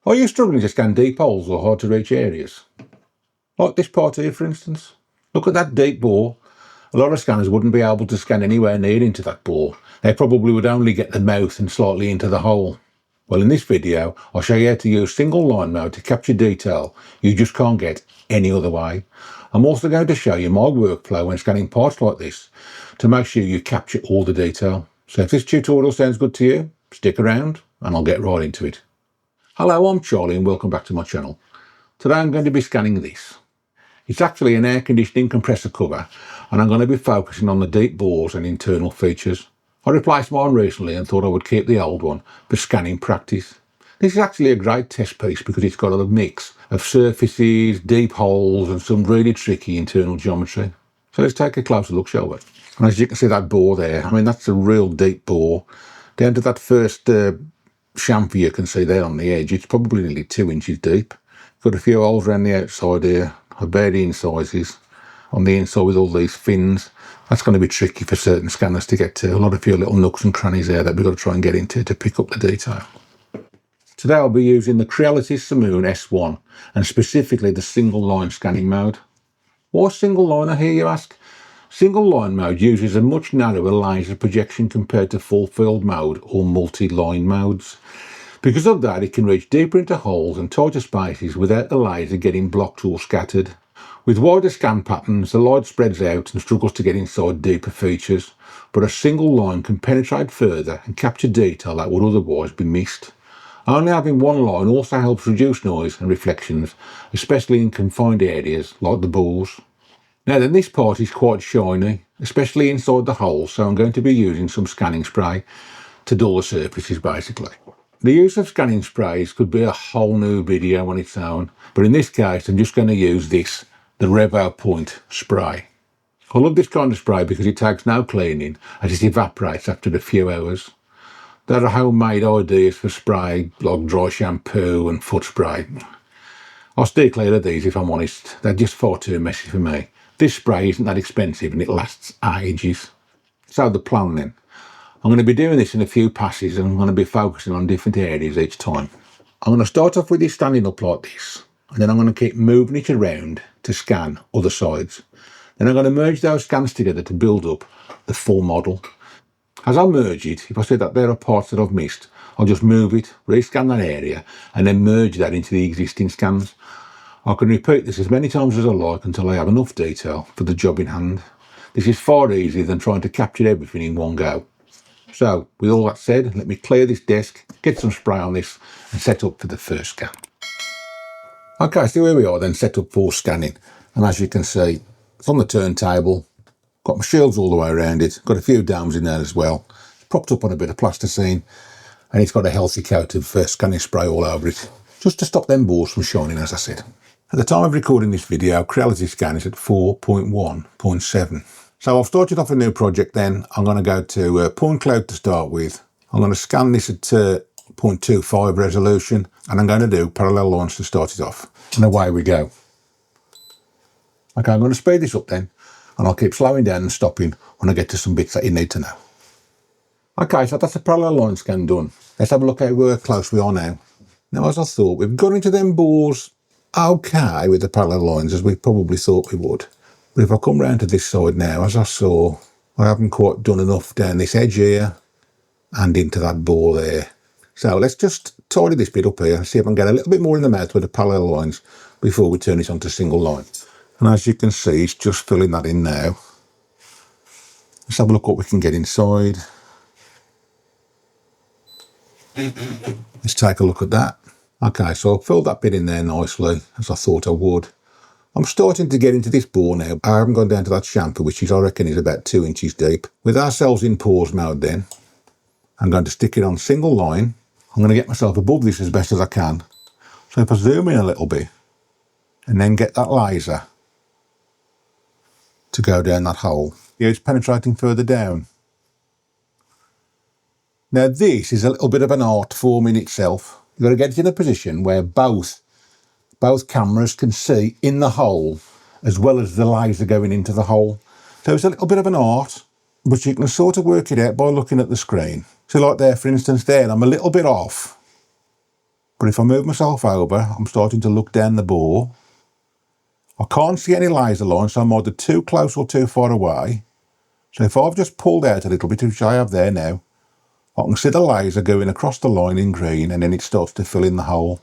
Are you struggling to scan deep holes or hard to reach areas? Like this part here, for instance. Look at that deep bore. A lot of scanners wouldn't be able to scan anywhere near into that bore. They probably would only get the mouth and slightly into the hole. Well, in this video, I'll show you how to use single line mode to capture detail you just can't get any other way. I'm also going to show you my workflow when scanning parts like this to make sure you capture all the detail. So if this tutorial sounds good to you, stick around and I'll get right into it. Hello, I'm Charlie and welcome back to my channel. Today I'm going to be scanning this. It's actually an air conditioning compressor cover and I'm going to be focusing on the deep bores and internal features. I replaced mine recently and thought I would keep the old one for scanning practice. This is actually a great test piece because it's got a mix of surfaces, deep holes and some really tricky internal geometry. So let's take a closer look, shall we? And as you can see that bore there, I mean that's a real deep bore. Down to that first chamfer you can see there on the edge, it's probably nearly 2 inches deep. Got a few holes around the outside here, of varying sizes. On the inside with all these fins, that's going to be tricky for certain scanners to get to. A lot of few little nooks and crannies there that we've got to try and get into to pick up the detail. Today I'll be using the Creality Sermoon S1 and specifically the single line scanning mode. Why single line, I hear you ask? Single line mode uses a much narrower laser projection compared to full field mode or multi-line modes. Because of that, it can reach deeper into holes and tighter spaces without the laser getting blocked or scattered. With wider scan patterns, the light spreads out and struggles to get inside deeper features, but a single line can penetrate further and capture detail that would otherwise be missed. Only having one line also helps reduce noise and reflections, especially in confined areas like the bores. Now then, this part is quite shiny, especially inside the hole, so I'm going to be using some scanning spray to dull the surfaces basically. The use of scanning sprays could be a whole new video on its own, but in this case I'm just going to use this, the Revo Point spray. I love this kind of spray because it takes no cleaning as it evaporates after a few hours. There are homemade ideas for spray like dry shampoo and foot spray. I'll steer clear of these if I'm honest, they're just far too messy for me. This spray isn't that expensive and it lasts ages. So the plan then. I'm going to be doing this in a few passes and I'm going to be focusing on different areas each time. I'm going to start off with it standing up like this and then I'm going to keep moving it around to scan other sides. Then I'm going to merge those scans together to build up the full model. As I merge it, if I see that there are parts that I've missed, I'll just move it, rescan that area and then merge that into the existing scans. I can repeat this as many times as I like until I have enough detail for the job in hand. This is far easier than trying to capture everything in one go. So, with all that said, let me clear this desk, get some spray on this and set up for the first scan. Okay, so here we are then, set up for scanning. And as you can see, it's on the turntable, got my shields all the way around it, got a few domes in there as well, it's propped up on a bit of plasticine and it's got a healthy coat of scanning spray all over it, just to stop them bores from shining, as I said. At the time of recording this video, Creality Scan is at 4.1.7. So I've started off a new project then. I'm going to go to point cloud to start with. I'm going to scan this at 0.25 resolution and I'm going to do parallel lines to start it off. And away we go. Okay, I'm going to speed this up then and I'll keep slowing down and stopping when I get to some bits that you need to know. Okay, so that's a parallel line scan done. Let's have a look how close we are now. Now, as I thought, we've got into them bores okay with the parallel lines as we probably thought we would. But if I come round to this side now, as I saw, I haven't quite done enough down this edge here and into that bore there. So let's just tidy this bit up here and see if I can get a little bit more in the mouth with the parallel lines before we turn it onto single line. And as you can see, it's just filling that in now. Let's have a look what we can get inside. Let's take a look at that. Okay, so I've filled that bit in there nicely, as I thought I would. I'm starting to get into this bore now. I haven't gone down to that chamfer, which is, I reckon, is about 2 inches deep. With ourselves in pause mode then, I'm going to stick it on single line. I'm going to get myself above this as best as I can. So if I zoom in a little bit, and then get that laser to go down that hole. Yeah, it's penetrating further down. Now this is a little bit of an art form in itself. You've got to get it in a position where both cameras can see in the hole as well as the laser going into the hole. So it's a little bit of an art, but you can sort of work it out by looking at the screen. So like there, for instance, there, I'm a little bit off, But if I move myself over, I'm starting to look down the bore. I can't see any laser lines, so I'm either too close or too far away. So if I've just pulled out a little bit, which I have there now, I can see the laser going across the line in green, and then it starts to fill in the hole.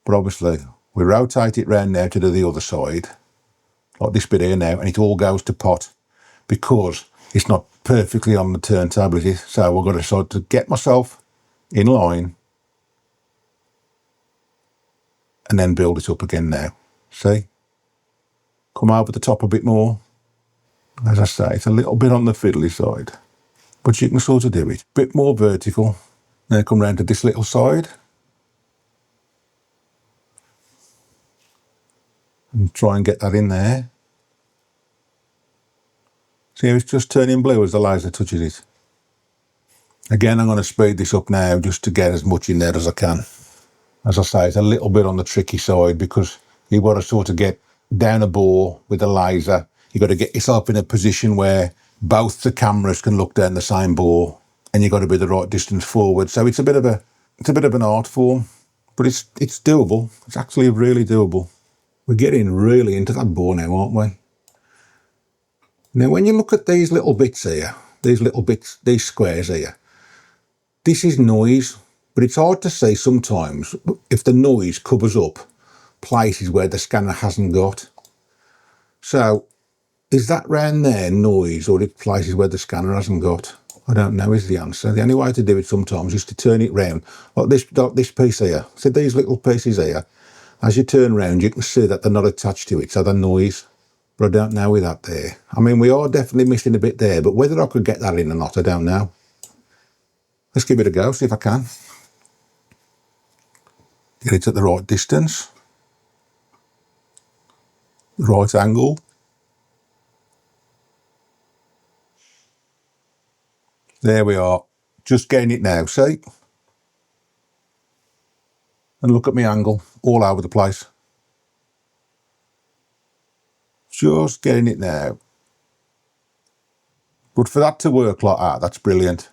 But obviously, we rotate it round now to do the other side, like this bit here now, and it all goes to pot because it's not perfectly on the turntable, is it? So I've got to sort of get myself in line and then build it up again now. See? Come over the top a bit more. As I say, it's a little bit on the fiddly side, but you can sort of do it. Bit more vertical. Now come round to this little side and try and get that in there. See how it's just turning blue as the laser touches it. Again, I'm going to speed this up now just to get as much in there as I can. As I say, it's a little bit on the tricky side because you've got to sort of get down a bore with a laser. You've got to get yourself in a position where both the cameras can look down the same bore, and you've got to be the right distance forward. So it's a bit of an art form, but it's doable. It's actually really doable. We're getting really into that bore now, aren't we? Now, when you look at these little bits here, these squares here, this is noise, but it's hard to see sometimes if the noise covers up places where the scanner hasn't got. So, is that round there noise, or it's places where the scanner hasn't got? I don't know is the answer. The only way to do it sometimes is to turn it round, like this piece here. See these little pieces here? As you turn round, you can see that they're not attached to it, so they're noise. But I don't know with that there. I mean, we are definitely missing a bit there, but whether I could get that in or not, I don't know. Let's give it a go, see if I can. Get it at the right distance. The right angle. There we are. Just getting it now, see? And look at my angle, all over the place. Just getting it now. But for that to work like that, that's brilliant.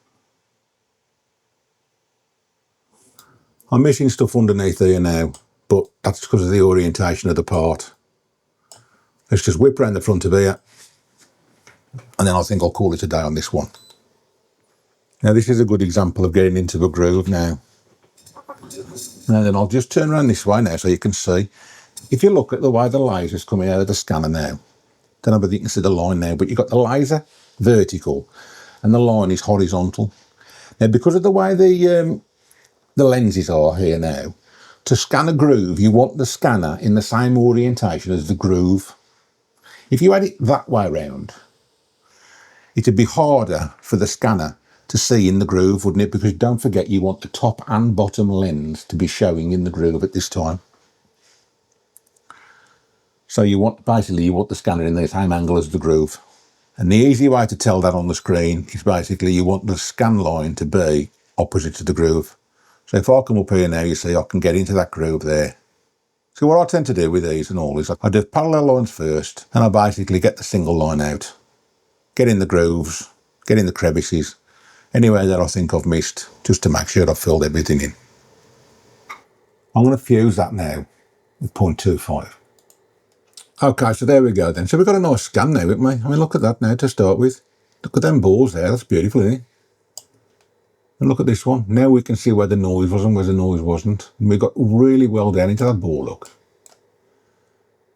I'm missing stuff underneath here now, but that's because of the orientation of the part. Let's just whip around the front of here, and then I think I'll call it a day on this one. Now this is a good example of getting into the groove now. And then I'll just turn around this way now so you can see. If you look at the way the laser's coming out of the scanner now, don't know whether you can see the line now, but you've got the laser vertical and the line is horizontal. Now because of the way the lenses are here now, to scan a groove, you want the scanner in the same orientation as the groove. If you had it that way round, it'd be harder for the scanner to see in the groove, wouldn't it? Because don't forget, you want the top and bottom lens to be showing in the groove at this time. So you want the scanner in the same angle as the groove. And the easy way to tell that on the screen is basically you want the scan line to be opposite to the groove. So if I come up here now, you see I can get into that groove there. So what I tend to do with these and all is I do parallel lines first, and I basically get the single line out. Get in the grooves, get in the crevices, anywhere that I think I've missed, just to make sure I've filled everything in. I'm going to fuse that now with 0.25. Okay, so there we go then. So we've got a nice scan now, haven't we? I mean, look at that now to start with. Look at them balls there, that's beautiful, isn't it? And look at this one. Now we can see where the noise was and where the noise wasn't. And we got really well down into that ball, look.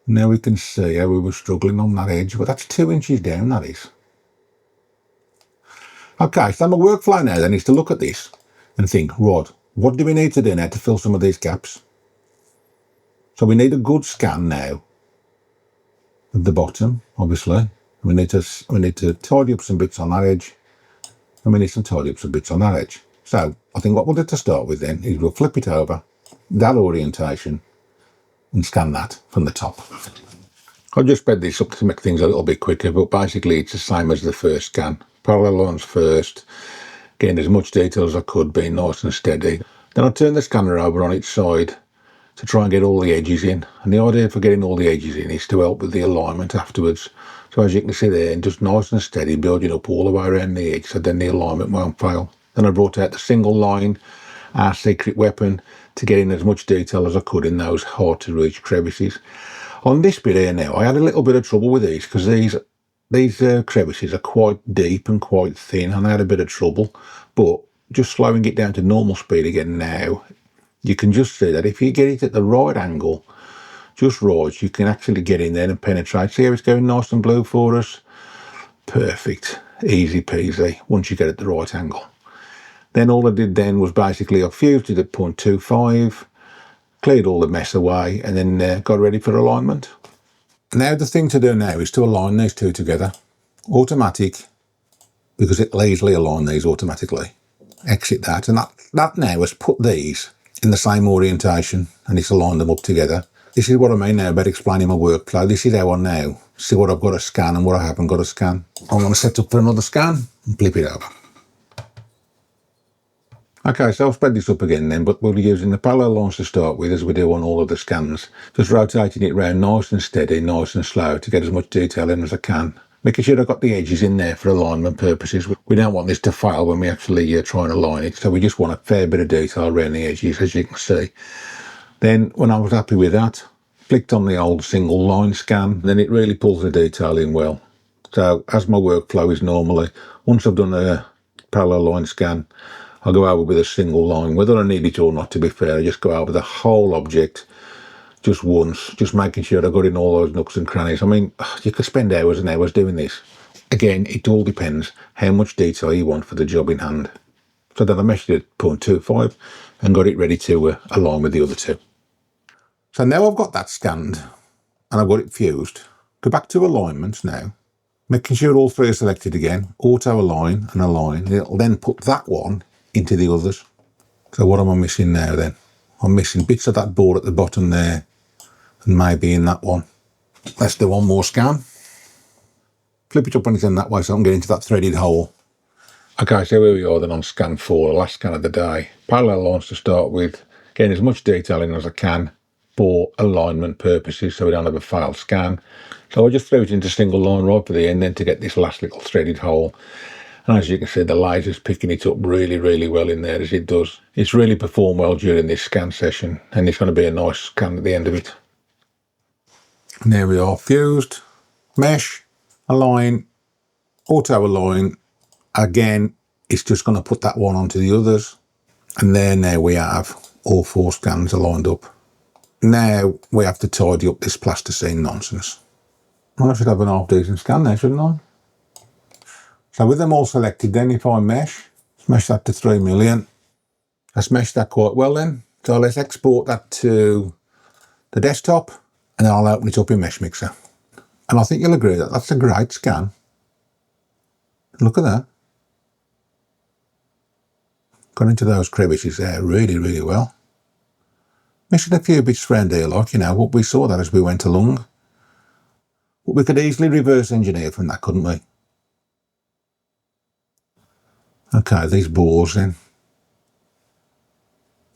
Now we can see how we were struggling on that edge, but that's 2 inches down, that is. Okay, so my workflow now then is to look at this and think, right, what do we need to do now to fill some of these gaps? So we need a good scan now at the bottom, obviously. We need to tidy up some bits on that edge, and we need to tidy up some bits on that edge. So I think what we'll do to start with then is we'll flip it over, that orientation, and scan that from the top. I'll just sped this up to make things a little bit quicker, but basically it's the same as the first scan. Parallel lines first, getting as much detail as I could, being nice and steady. Then I'll turn the scanner over on its side to try and get all the edges in. And the idea for getting all the edges in is to help with the alignment afterwards. So as you can see there, just nice and steady, building up all the way around the edge, so then the alignment won't fail. Then I brought out the single line, our secret weapon to get in as much detail as I could in those hard to reach crevices. On this bit here now, I had a little bit of trouble with these because these crevices are quite deep and quite thin, and I had a bit of trouble. But just slowing it down to normal speed again now, you can just see that if you get it at the right angle, just right, you can actually get in there and penetrate. See how it's going nice and blue for us? Perfect. Easy peasy once you get it at the right angle. Then all I did then was basically I fused it at 0.25, cleared all the mess away, and then got ready for alignment. Now the thing to do now is to align these two together. Automatic, because it'll easily align these automatically. Exit that, and that now has put these in the same orientation, and it's aligned them up together. This is what I mean now about explaining my workflow. This is how I now see what I've got to scan and what I haven't got to scan. I'm going to set up for another scan and flip it over. Okay, so I'll spread this up again then, but we'll be using the parallel lines to start with, as we do on all of the scans. Just rotating it round nice and steady, nice and slow to get as much detail in as I can. Making sure I've got the edges in there for alignment purposes. We don't want this to fail when we actually try and align it, so we just want a fair bit of detail around the edges, as you can see. Then, when I was happy with that, flicked on the old single line scan, then it really pulls the detail in well. So, as my workflow is normally, once I've done a parallel line scan, I'll go over with a single line, whether I need it or not, to be fair. I just go over the whole object just once, just making sure I've got in all those nooks and crannies. I mean, you could spend hours and hours doing this. Again, it all depends how much detail you want for the job in hand. So then I measured it at 0.25 and got it ready to align with the other two. So now I've got that scanned and I've got it fused. Go back to alignments now, making sure all three are selected again, auto align and align. It'll then put that one into the others. So what am I missing now then? I'm missing bits of that board at the bottom there and maybe in that one. Let's do one more scan. Flip it up on its end that way so I can get into that threaded hole. Okay, so here we are then on scan 4, the last scan of the day. Parallel lines to start with, getting as much detail in as I can for alignment purposes so we don't have a failed scan. So I just threw it into single line right for the end then to get this last little threaded hole. And as you can see, the laser's picking it up really, really well in there, as it does. It's really performed well during this scan session, and it's going to be a nice scan at the end of it. And there we are, fused, mesh, align, auto align. Again, it's just going to put that one onto the others. And there now we have all 4 scans aligned up. Now we have to tidy up this plasticine nonsense. I should have an half decent scan there, shouldn't I? So with them all selected then, if I mesh that to 3 million. Let's mesh that quite well then. So let's export that to the desktop and then I'll open it up in Meshmixer. And I think you'll agree that that's a great scan. Look at that. Got into those crevices there really, really well. Missing a few bits around here, like, you know, what we saw that as we went along. But we could easily reverse engineer from that, couldn't we? Okay, these bores then.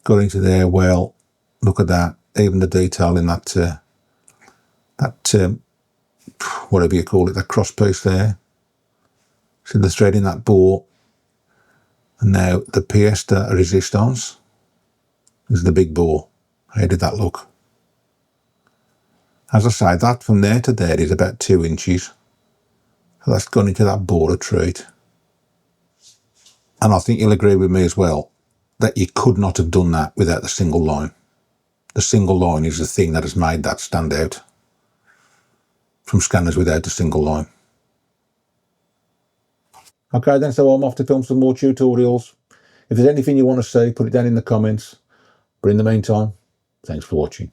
Got into there well. Look at that. Even the detail in that, whatever you call it, that cross piece there. See the thread in that bore. And now the pièce de résistance is the big bore. How did that look? As I say, that from there to there is about 2 inches. So that's gone into that bore a treat. And I think you'll agree with me as well that you could not have done that without the single line. The single line is the thing that has made that stand out from scanners without a single line. Okay then, so I'm off to film some more tutorials. If there's anything you want to see, put it down in the comments. But in the meantime, thanks for watching.